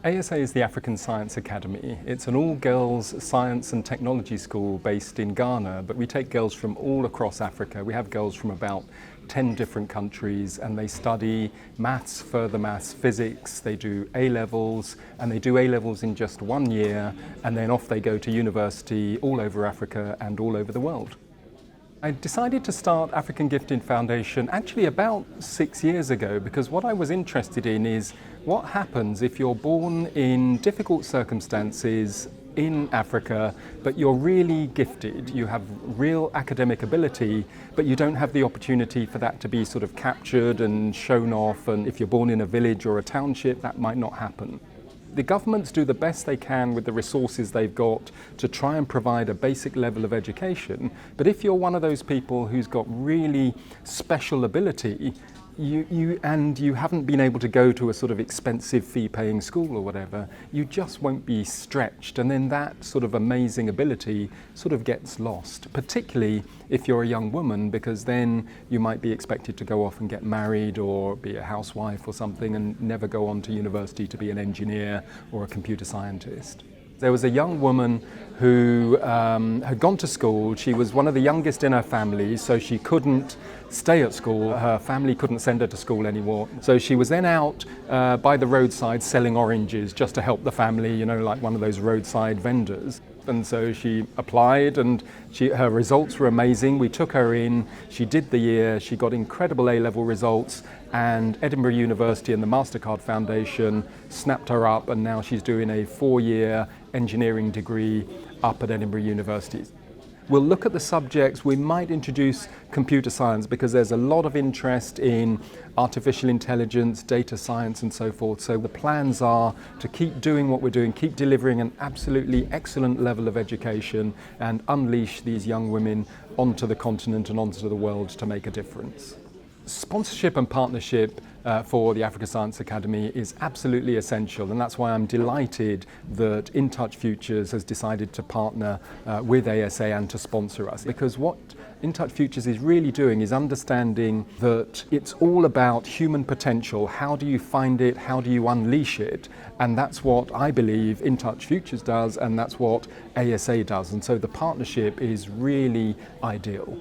ASA is the African Science Academy. It's an all-girls science and technology school based in Ghana, but we take girls from all across Africa. We have girls from about 10 different countries, and they study maths, further maths, physics. They do A-levels, and they do A-levels in just 1 year, and then off they go to university all over Africa and all over the world. I decided to start African Gifting Foundation actually about 6 years ago, because what I was interested in is what happens if you're born in difficult circumstances in Africa, but you're really gifted, you have real academic ability, but you don't have the opportunity for that to be sort of captured and shown off, and if you're born in a village or a township, that might not happen. The governments do the best they can with the resources they've got to try and provide a basic level of education, but if you're one of those people who's got really special ability, you haven't been able to go to a sort of expensive fee-paying school or whatever, you just won't be stretched, and then that sort of amazing ability sort of gets lost, particularly if you're a young woman, because then you might be expected to go off and get married or be a housewife or something and never go on to university to be an engineer or a computer scientist. There was a young woman who had gone to school. She was one of the youngest in her family, so she couldn't stay at school. Her family couldn't send her to school anymore. So she was then out by the roadside selling oranges just to help the family, you know, like one of those roadside vendors. And so she applied, and her results were amazing. We took her in, she did the year, she got incredible A-level results, and Edinburgh University and the MasterCard Foundation snapped her up, and now she's doing a 4-year engineering degree up at Edinburgh University. We'll look at the subjects. We might introduce computer science because there's a lot of interest in artificial intelligence, data science and so forth. So the plans are to keep doing what we're doing, keep delivering an absolutely excellent level of education and unleash these young women onto the continent and onto the world to make a difference. Sponsorship and partnership for the Africa Science Academy is absolutely essential, and that's why I'm delighted that In Touch Futures has decided to partner with ASA and to sponsor us, because what In Touch Futures is really doing is understanding that it's all about human potential. How do you find it? How do you unleash it? And that's what I believe In Touch Futures does, and that's what ASA does, and so the partnership is really ideal.